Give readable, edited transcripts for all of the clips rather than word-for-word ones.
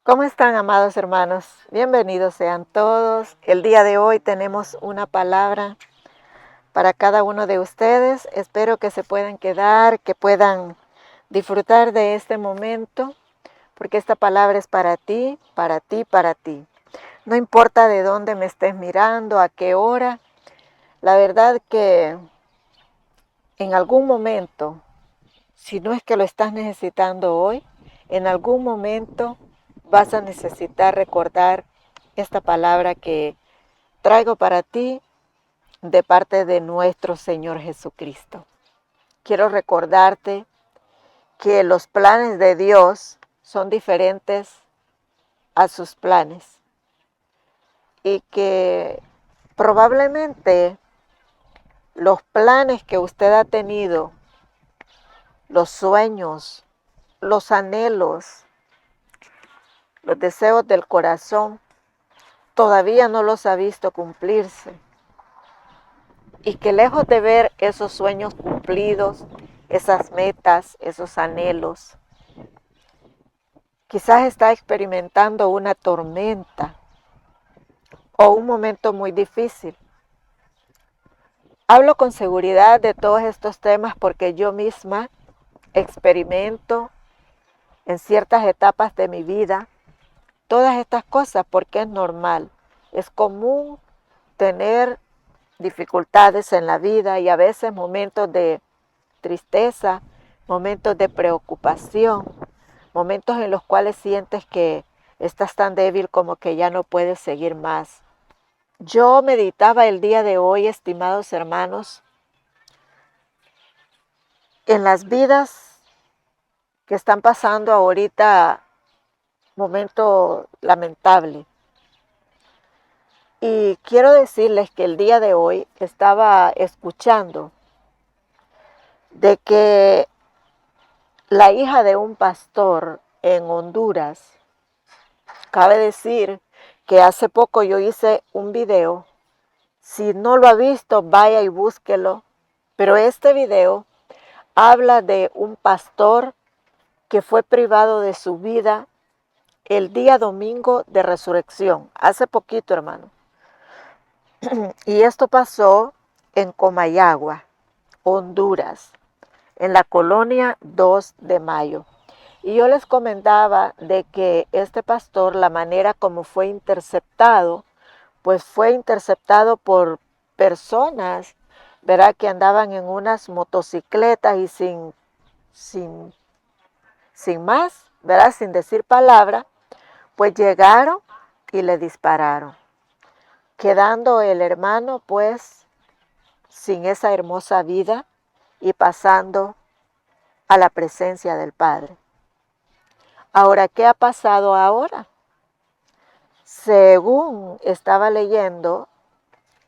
¿Cómo están, amados hermanos? Bienvenidos sean todos. El día de hoy tenemos una palabra para cada uno de ustedes. Espero que se puedan quedar, que puedan disfrutar de este momento, porque esta palabra es para ti, para ti, para ti. No importa de dónde me estés mirando, a qué hora. La verdad que en algún momento, si no es que lo estás necesitando hoy, en algún momento vas a necesitar recordar esta palabra que traigo para ti de parte de nuestro Señor Jesucristo. Quiero recordarte que los planes de Dios son diferentes a sus planes y que probablemente los planes que usted ha tenido, los sueños, los anhelos, los deseos del corazón, todavía no los ha visto cumplirse. Y que lejos de ver esos sueños cumplidos, esas metas, esos anhelos, quizás está experimentando una tormenta o un momento muy difícil. Hablo con seguridad de todos estos temas porque yo misma experimento en ciertas etapas de mi vida todas estas cosas porque es normal, es común tener dificultades en la vida y a veces momentos de tristeza, momentos de preocupación, momentos en los cuales sientes que estás tan débil como que ya no puedes seguir más. Yo meditaba el día de hoy, estimados hermanos, en las vidas que están pasando ahorita, momento lamentable. Y quiero decirles que el día de hoy estaba escuchando de que la hija de un pastor en Honduras, cabe decir que hace poco yo hice un video. Si no lo ha visto, vaya y búsquelo. Pero este video habla de un pastor que fue privado de su vida el día domingo de resurrección. Hace poquito, hermano. Y esto pasó en Comayagua, Honduras, en la colonia 2 de Mayo. Y yo les comentaba de que este pastor, la manera como fue interceptado, pues fue interceptado por personas, ¿verdad? Que andaban en unas motocicletas y sin más, ¿verdad? Sin decir palabra, pues llegaron y le dispararon, quedando el hermano pues sin esa hermosa vida y pasando a la presencia del Padre. Ahora, ¿qué ha pasado ahora? Según estaba leyendo,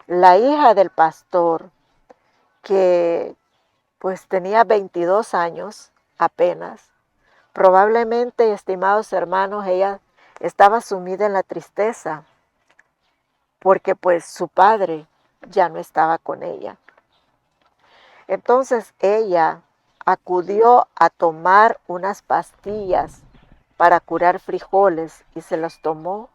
la hija del pastor, que pues tenía 22 años apenas, probablemente, estimados hermanos, ella estaba sumida en la tristeza, porque pues su padre ya no estaba con ella. Entonces ella acudió a tomar unas pastillas para curar frijoles y se los tomó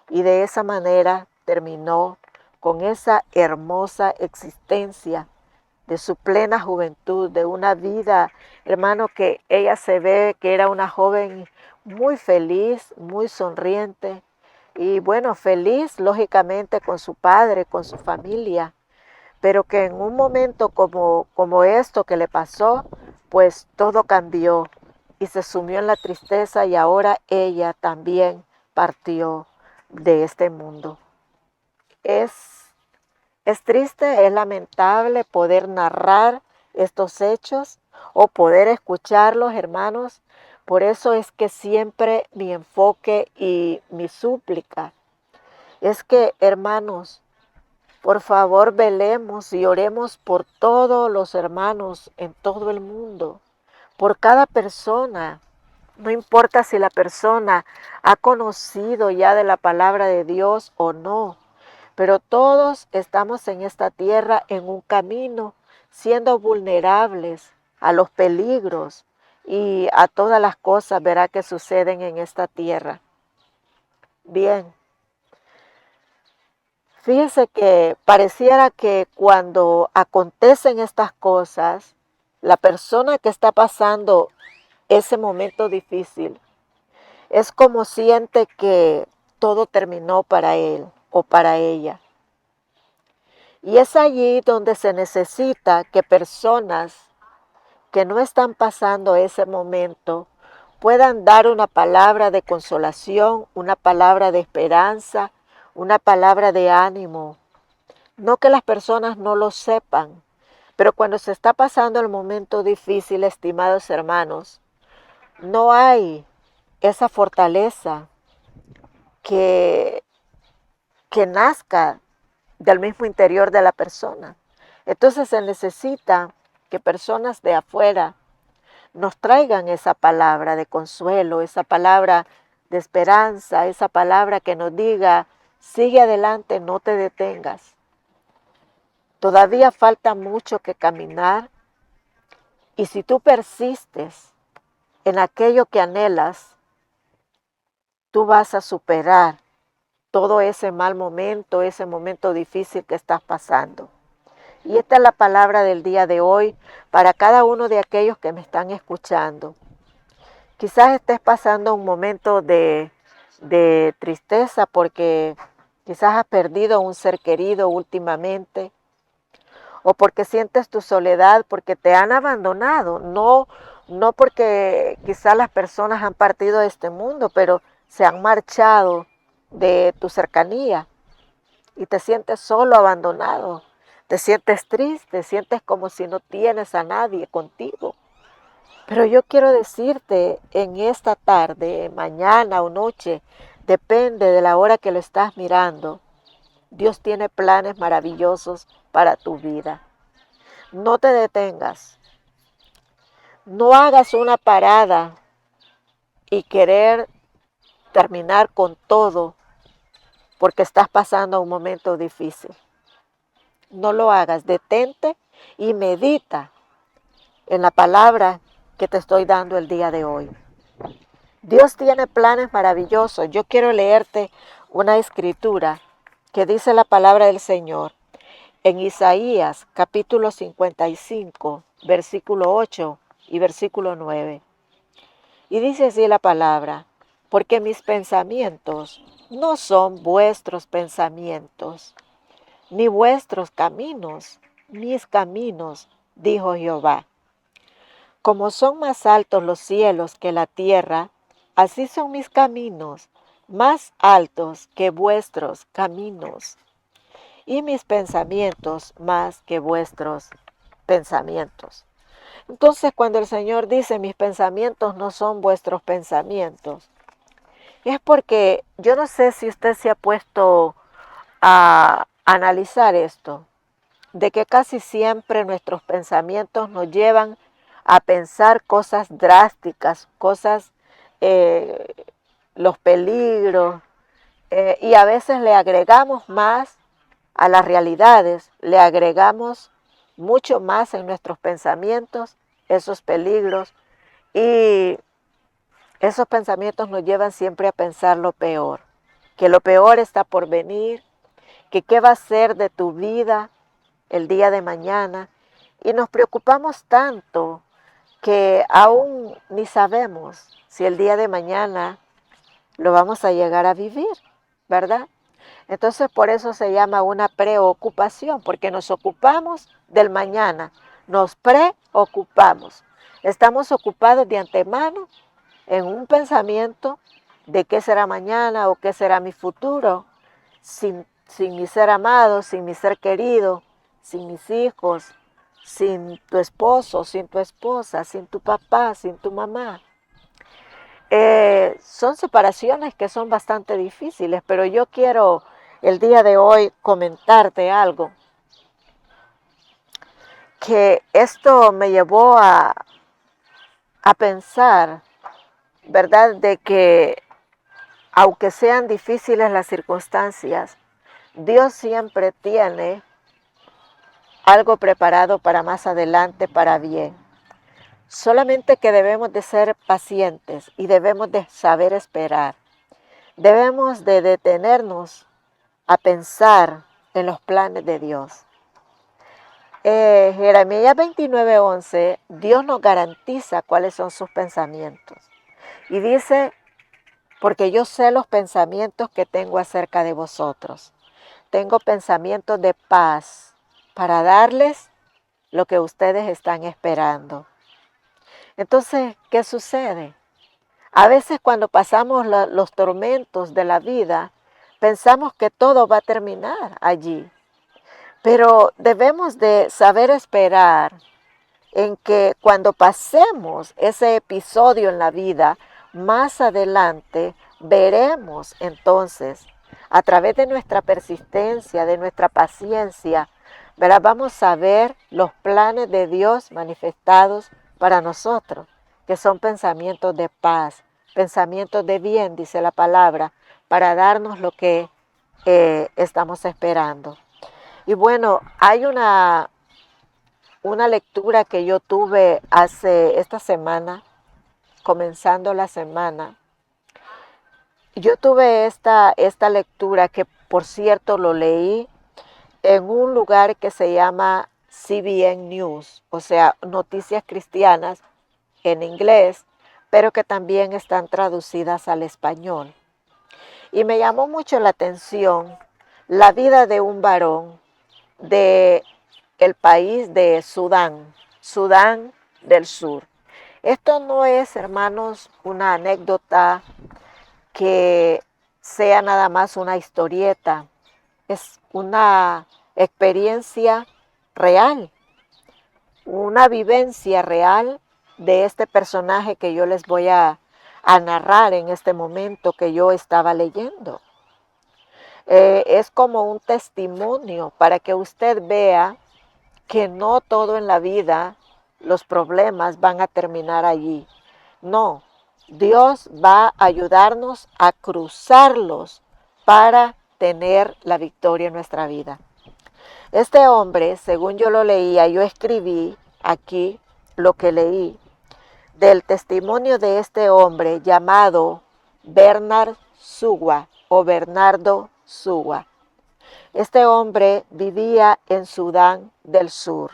y de esa manera terminó con esa hermosa existencia de su plena juventud, de una vida, hermano, que ella se ve que era una joven muy feliz, muy sonriente y bueno, feliz lógicamente con su padre, con su familia, pero que en un momento como esto que le pasó, pues todo cambió y se sumió en la tristeza y ahora ella también partió de este mundo. Es triste, es lamentable poder narrar estos hechos o poder escucharlos, hermanos. Por eso es que siempre mi enfoque y mi súplica es que, hermanos, por favor velemos y oremos por todos los hermanos en todo el mundo, por cada persona. No importa si la persona ha conocido ya de la palabra de Dios o no, pero todos estamos en esta tierra en un camino, siendo vulnerables a los peligros y a todas las cosas, verá, que suceden en esta tierra. Bien, fíjese que pareciera que cuando acontecen estas cosas, la persona que está pasando ese momento difícil es como siente que todo terminó para él o para ella. Y es allí donde se necesita que personas que no están pasando ese momento puedan dar una palabra de consolación, una palabra de esperanza, una palabra de ánimo. No que las personas no lo sepan, pero cuando se está pasando el momento difícil, estimados hermanos, no hay esa fortaleza que, que nazca del mismo interior de la persona. Entonces se necesita que personas de afuera nos traigan esa palabra de consuelo, esa palabra de esperanza, esa palabra que nos diga, sigue adelante, no te detengas. Todavía falta mucho que caminar y si tú persistes en aquello que anhelas, tú vas a superar todo ese mal momento, ese momento difícil que estás pasando. Y esta es la palabra del día de hoy para cada uno de aquellos que me están escuchando. Quizás estés pasando un momento de tristeza porque quizás has perdido a un ser querido últimamente o porque sientes tu soledad porque te han abandonado. No porque quizás las personas han partido de este mundo, pero se han marchado de tu cercanía y te sientes solo, abandonado. Te sientes triste, sientes como si no tienes a nadie contigo. Pero yo quiero decirte en esta tarde, mañana o noche, depende de la hora que lo estás mirando, Dios tiene planes maravillosos para tu vida. No te detengas, no hagas una parada y querer terminar con todo porque estás pasando un momento difícil. No lo hagas, detente y medita en la palabra que te estoy dando el día de hoy. Dios tiene planes maravillosos. Yo quiero leerte una escritura que dice la palabra del Señor en Isaías capítulo 55, versículo 8 y versículo 9. Y dice así la palabra, porque mis pensamientos no son vuestros pensamientos, ni vuestros caminos, mis caminos, dijo Jehová. Como son más altos los cielos que la tierra, así son mis caminos, más altos que vuestros caminos, y mis pensamientos más que vuestros pensamientos. Entonces, cuando el Señor dice, mis pensamientos no son vuestros pensamientos, es porque yo no sé si usted se ha puesto a analizar esto, de que casi siempre nuestros pensamientos nos llevan a pensar cosas drásticas, cosas, eh, los peligros, y a veces le agregamos más a las realidades, le agregamos mucho más en nuestros pensamientos esos peligros y esos pensamientos nos llevan siempre a pensar lo peor, que lo peor está por venir, que qué va a ser de tu vida el día de mañana y nos preocupamos tanto que aún ni sabemos si el día de mañana lo vamos a llegar a vivir, ¿verdad? Entonces por eso se llama una preocupación, porque nos ocupamos del mañana, nos preocupamos. Estamos ocupados de antemano en un pensamiento de qué será mañana o qué será mi futuro, sin mi ser amado, sin mi ser querido, sin mis hijos, sin tu esposo, sin tu esposa, sin tu papá, sin tu mamá. Son separaciones que son bastante difíciles, pero yo quiero el día de hoy comentarte algo, que esto me llevó a pensar, ¿verdad? De que aunque sean difíciles las circunstancias, Dios siempre tiene algo preparado para más adelante, para bien. Solamente que debemos de ser pacientes y debemos de saber esperar. Debemos de detenernos a pensar en los planes de Dios. Jeremías 29:11, Dios nos garantiza cuáles son sus pensamientos. Y dice, porque yo sé los pensamientos que tengo acerca de vosotros. Tengo pensamientos de paz para darles lo que ustedes están esperando. Entonces, ¿qué sucede? A veces cuando pasamos los tormentos de la vida, pensamos que todo va a terminar allí. Pero debemos de saber esperar en que cuando pasemos ese episodio en la vida, más adelante veremos entonces, a través de nuestra persistencia, de nuestra paciencia, ¿verdad? Vamos a ver los planes de Dios manifestados para nosotros, que son pensamientos de paz, pensamientos de bien, dice la palabra, para darnos lo que estamos esperando. Y bueno, hay una lectura que yo tuve hace esta semana, comenzando la semana. Yo tuve esta lectura que, por cierto, lo leí en un lugar que se llama CBN News, o sea, Noticias Cristianas en inglés, pero que también están traducidas al español. Y me llamó mucho la atención la vida de un varón de el país de Sudán, Sudán del Sur. Esto no es, hermanos, una anécdota que sea nada más una historieta, es una experiencia real, una vivencia real de este personaje que yo les voy a narrar en este momento que yo estaba leyendo. Es como un testimonio para que usted vea que no todo en la vida, los problemas van a terminar allí. No, Dios va a ayudarnos a cruzarlos para tener la victoria en nuestra vida. Este hombre, según yo lo leía, yo escribí aquí lo que leí del testimonio de este hombre llamado Bernard Suwa o Bernardo Suwa. Este hombre vivía en Sudán del Sur.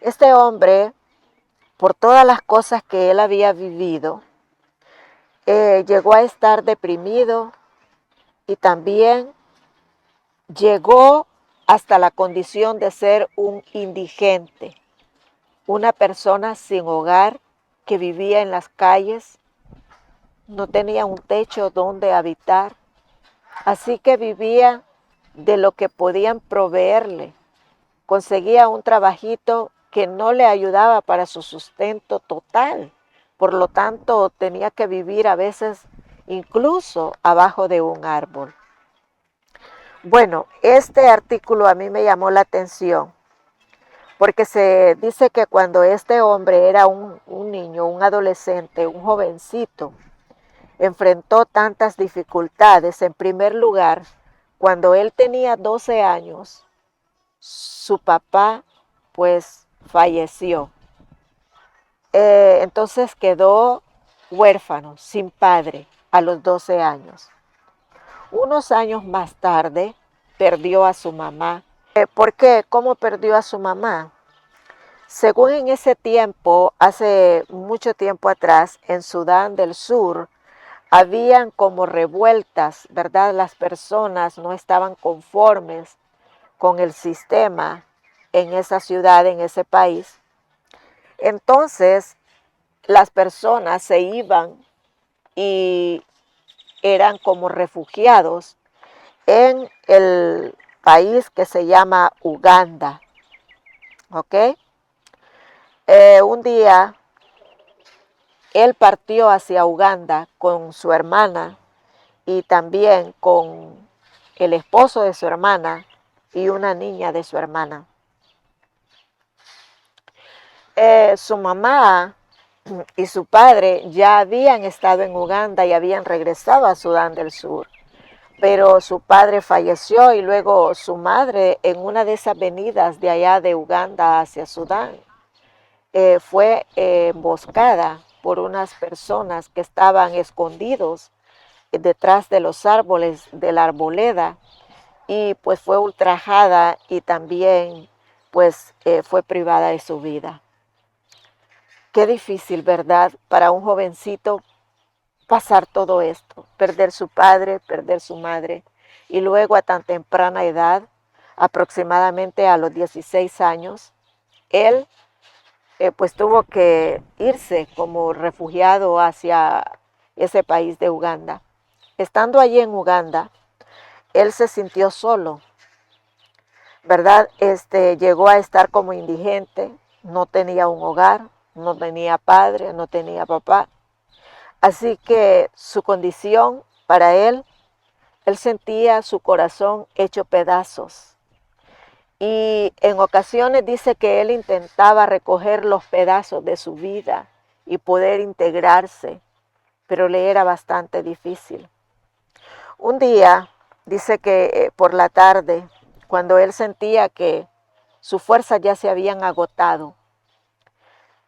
Este hombre, por todas las cosas que él había vivido, llegó a estar deprimido y también llegó hasta la condición de ser un indigente, una persona sin hogar que vivía en las calles, no tenía un techo donde habitar, así que vivía de lo que podían proveerle. Conseguía un trabajito que no le ayudaba para su sustento total. Por lo tanto, tenía que vivir a veces incluso abajo de un árbol. Bueno, este artículo a mí me llamó la atención porque se dice que cuando este hombre era un niño, un adolescente, un jovencito, enfrentó tantas dificultades. En primer lugar, cuando él tenía 12 años, su papá pues falleció. Entonces quedó huérfano, sin padre, a los 12 años. Unos años más tarde perdió a su mamá. ¿Por qué? ¿Cómo perdió a su mamá? Según en ese tiempo, hace mucho tiempo atrás, en Sudán del Sur, habían como revueltas, ¿verdad? Las personas no estaban conformes con el sistema en esa ciudad, en ese país. Entonces, las personas se iban y eran como refugiados en el país que se llama Uganda. ¿Ok? Un día él partió hacia Uganda con su hermana y también con el esposo de su hermana y una niña de su hermana. Su mamá y su padre ya habían estado en Uganda y habían regresado a Sudán del Sur, pero su padre falleció y luego su madre, en una de esas venidas de allá de Uganda hacia Sudán, fue emboscada por unas personas que estaban escondidos detrás de los árboles de la arboleda y pues fue ultrajada y también pues fue privada de su vida. Qué difícil, ¿verdad? Para un jovencito pasar todo esto, perder su padre, perder su madre y luego a tan temprana edad, aproximadamente a los 16 años, él pues tuvo que irse como refugiado hacia ese país de Uganda. Estando allí en Uganda, él se sintió solo, ¿verdad? Llegó a estar como indigente, no tenía un hogar, no tenía padre, no tenía papá. Así que su condición para él sentía su corazón hecho pedazos. Y en ocasiones dice que él intentaba recoger los pedazos de su vida y poder integrarse, pero le era bastante difícil. Un día, dice que por la tarde, cuando él sentía que sus fuerzas ya se habían agotado,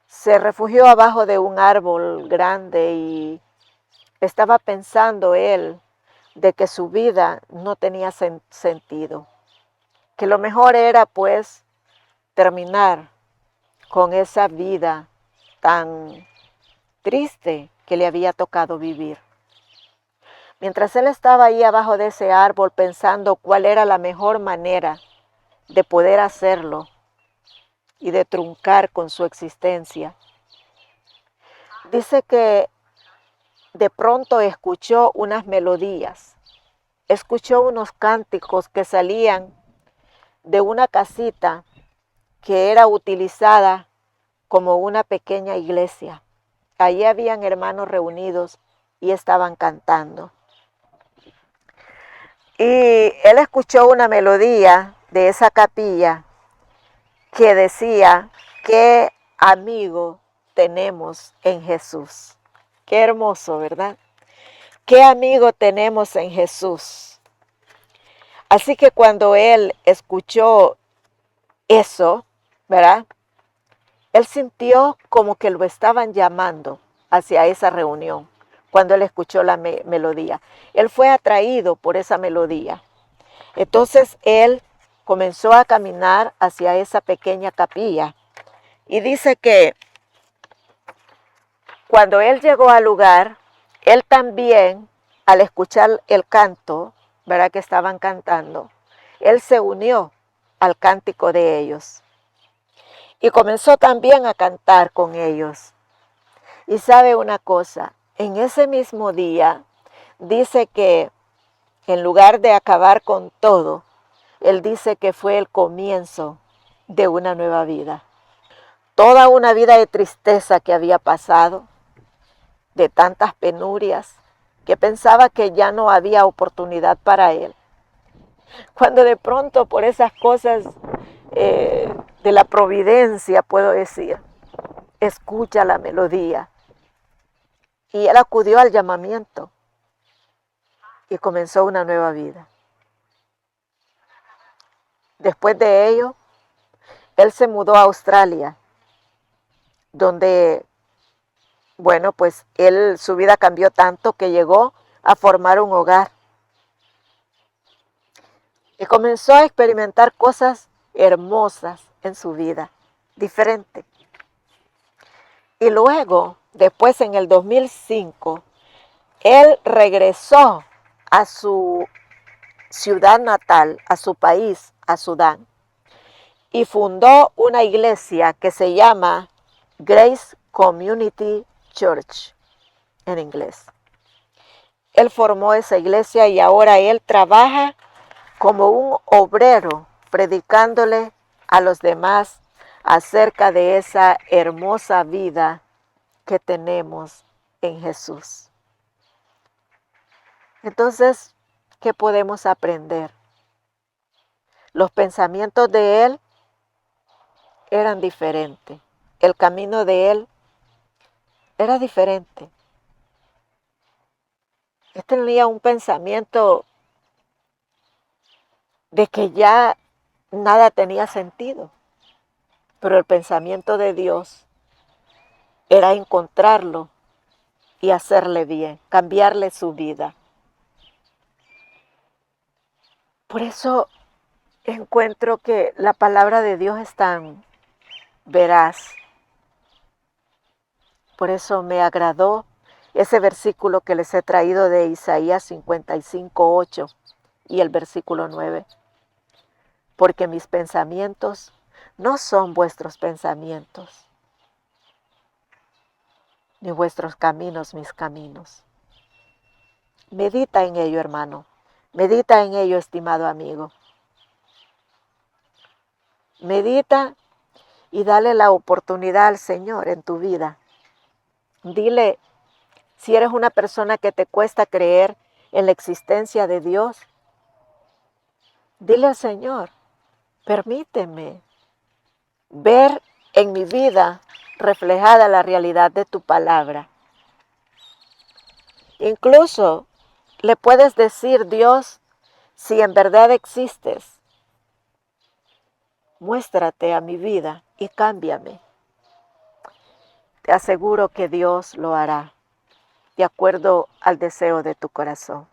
se refugió abajo de un árbol grande y estaba pensando él de que su vida no tenía sentido, que lo mejor era pues terminar con esa vida tan triste que le había tocado vivir. Mientras él estaba ahí abajo de ese árbol pensando cuál era la mejor manera de poder hacerlo y de truncar con su existencia, dice que de pronto escuchó unas melodías, escuchó unos cánticos que salían de una casita que era utilizada como una pequeña iglesia. Allí habían hermanos reunidos y estaban cantando. Y él escuchó una melodía de esa capilla que decía, qué amigo tenemos en Jesús. Qué hermoso, ¿verdad? Qué amigo tenemos en Jesús. Así que cuando él escuchó eso, ¿verdad? Él sintió como que lo estaban llamando hacia esa reunión cuando él escuchó la melodía. Él fue atraído por esa melodía. Entonces él comenzó a caminar hacia esa pequeña capilla y dice que cuando él llegó al lugar, él también, al escuchar el canto, ¿verdad? Que estaban cantando, él se unió al cántico de ellos y comenzó también a cantar con ellos. Y sabe una cosa, en ese mismo día dice que en lugar de acabar con todo, él dice que fue el comienzo de una nueva vida. Toda una vida de tristeza que había pasado, de tantas penurias, que pensaba que ya no había oportunidad para él. Cuando de pronto por esas cosas de la providencia, puedo decir, escucha la melodía. Y él acudió al llamamiento y comenzó una nueva vida. Después de ello, él se mudó a Australia, donde, bueno, pues su vida cambió tanto que llegó a formar un hogar. Y comenzó a experimentar cosas hermosas en su vida, diferentes. Y luego, después en el 2005, él regresó a su ciudad natal, a su país, a Sudán, y fundó una iglesia que se llama Grace Community Church, en inglés. Él formó esa iglesia y ahora él trabaja como un obrero, predicándole a los demás acerca de esa hermosa vida que tenemos en Jesús. Entonces, ¿qué podemos aprender? Los pensamientos de él eran diferentes. El camino de él era diferente. Él tenía un pensamiento de que ya nada tenía sentido. Pero el pensamiento de Dios era encontrarlo y hacerle bien, cambiarle su vida. Por eso encuentro que la palabra de Dios es tan veraz. Por eso me agradó ese versículo que les he traído de Isaías 55:8 y el versículo 9. Porque mis pensamientos no son vuestros pensamientos, ni vuestros caminos mis caminos. Medita en ello, hermano. Medita en ello, estimado amigo. Medita y dale la oportunidad al Señor en tu vida. Dile, si eres una persona que te cuesta creer en la existencia de Dios, dile al Señor, permíteme ver en mi vida reflejada la realidad de tu palabra. Incluso le puedes decir, Dios, si en verdad existes, muéstrate a mi vida y cámbiame. Te aseguro que Dios lo hará de acuerdo al deseo de tu corazón.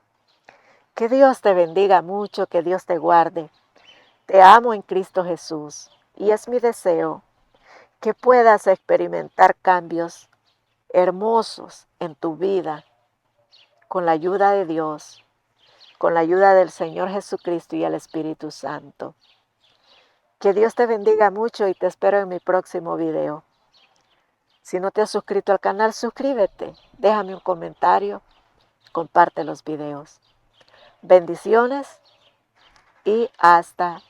Que Dios te bendiga mucho, que Dios te guarde. Te amo en Cristo Jesús y es mi deseo que puedas experimentar cambios hermosos en tu vida con la ayuda de Dios, con la ayuda del Señor Jesucristo y el Espíritu Santo. Que Dios te bendiga mucho y te espero en mi próximo video. Si no te has suscrito al canal, suscríbete, déjame un comentario, comparte los videos. Bendiciones y hasta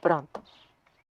pronto.